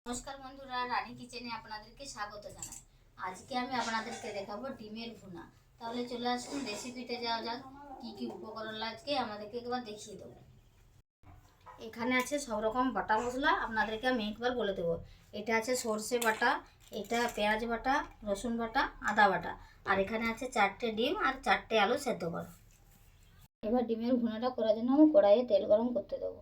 নমস্কার বন্ধুরা, রানী কিচেনে আপনাদেরকে স্বাগত জানাই। আজকে আমি আপনাদেরকে দেখাবো ডিমের ভুনা। তাহলে চলে আসুন রেসিপিতে যাওয়া যাক। কি কি উপকরণ লাগবে আমাদেরকে একবার দেখিয়ে দেবো। এখানে আছে সব রকম বাটা মশলা, আপনাদেরকে আমি একবার বলে দেবো। এটা আছে সর্ষে বাটা, এটা পেঁয়াজ বাটা, রসুন বাটা, আদা বাটা, আর এখানে আছে 4টে ডিম আর 4টে আলু সেদ্ধ করা। এবার ডিমের ভুনাটা করার জন্য আমি কড়াইয়ে তেল গরম করতে দেবো।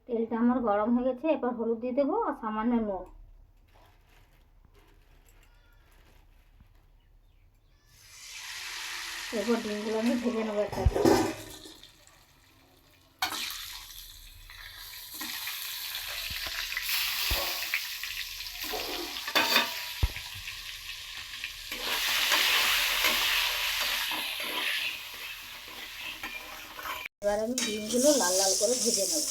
তেলটা আমার গরম হয়ে গেছে, এবার হলুদ দিয়ে দেবো আর সামান্য নুন। এরপর ডিমগুলো আমি ভেজে নেবো একটা। এবার আমি ডিমগুলো লাল লাল করে ভেজে নেব।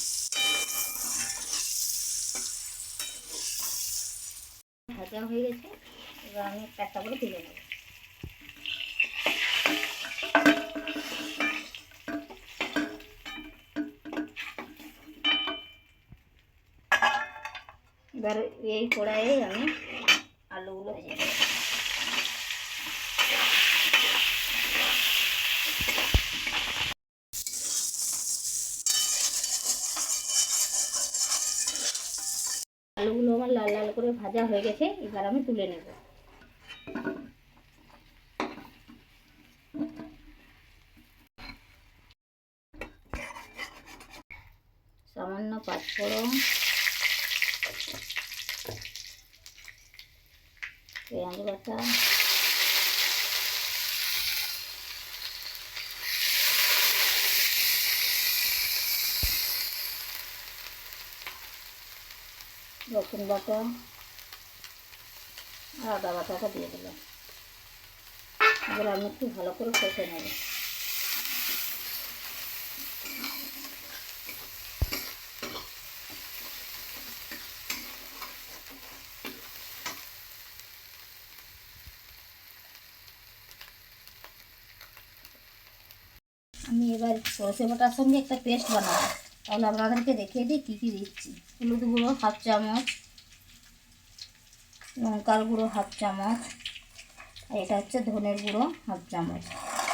ভাজা হয়ে গেছে, এবার আমি একটা একটা করে তুলে নেব। এবার এই কড়াইয়ে আমি আলুগুলো ভেজে নেব। আলুগুলো আমার লাল লাল করে ভাজা হয়ে গেছে, এবার আমি তুলে নেব। সামান্য পাঁচফোড়ন, পেঁয়াজ বাটা, রসুন বাটা আর আদা বাটাটা দিয়ে দিলাম। এবার আমি একটু ভালো করে কষে নেব। আমি এবার সরষে বাটার সঙ্গে একটা পেস্ট বানাবো। তাহলে আপনাদেরকে দেখিয়ে দিই কী কী দিচ্ছি। হলুদ গুঁড়ো হাফ চামচ, লঙ্কার গুঁড়ো হাফ চামচ, আর এটা হচ্ছে ধনের গুঁড়ো হাফ চামচ।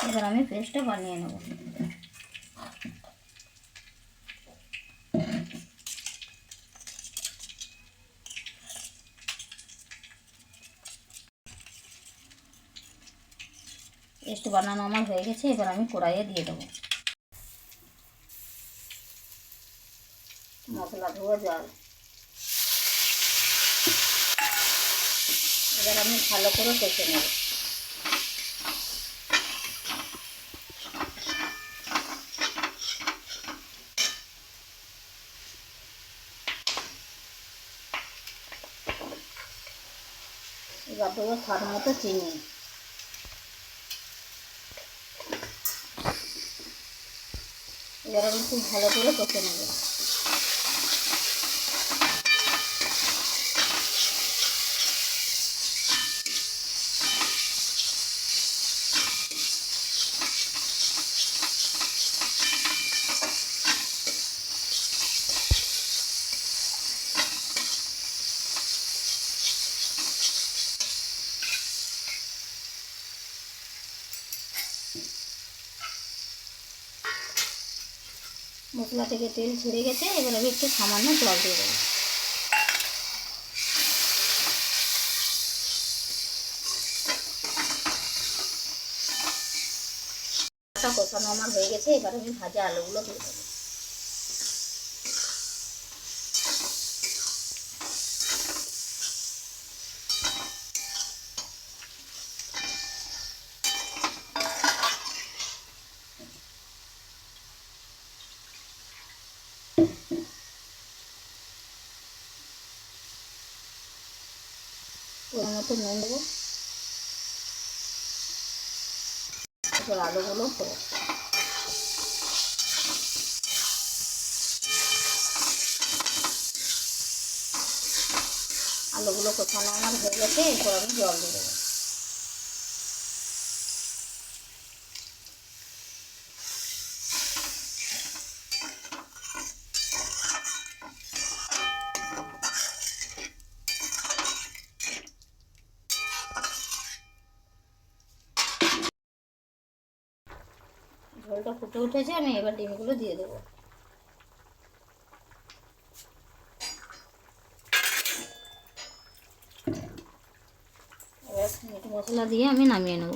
এবার আমি পেস্টটা বানিয়ে নেব। পেস্ট বানানো আমার হয়ে গেছে, এবার আমি কড়াইয়ে দিয়ে দেবো মশলা ধোয়া জল। এবার আমি ভালো করে কষে নেব। এবার দেবো স্বাদ মতো চিনি। এবার আমি খুব ভালো করে কষে নেব। মশলা থেকে তেল ছেড়ে গেছে, এবার আমি একটু সামান্য জল দিয়ে দেবো। কষানো আমার হয়ে গেছে, এবার আমি ভাজা আলুগুলো দিয়ে দেবো। ওর মতো নুন দেবো। এবার আলুগুলো দেবো। আলুগুলো কষানো আমার হয়ে গেছে, এরপর আমি জল দিয়ে দেবো। ঝোলটা ফুটে উঠেছে, আমি এবার ডিমগুলো দিয়ে দেবো। এবার মিট মশলা দিয়ে আমি নামিয়ে নেব।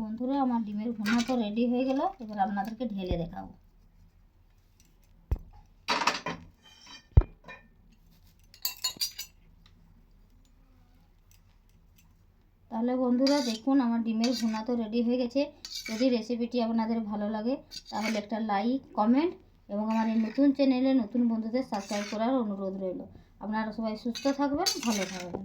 বন্ধুরা, আমার ডিমের ভুনা তো রেডি হয়ে গেল। এবার আপনাদেরকে ঢেলে দেখাবো। তাহলে বন্ধুরা দেখুন, আমার ডিমের ভুনা তো রেডি হয়ে গেছে। যদি রেসিপিটি আপনাদের ভালো লাগে তাহলে একটা লাইক, কমেন্ট এবং আমার এই নতুন চ্যানেলে নতুন বন্ধুদের সাবস্ক্রাইব করার অনুরোধ রইল। আপনারা সবাই সুস্থ থাকবেন, ভালো থাকবেন।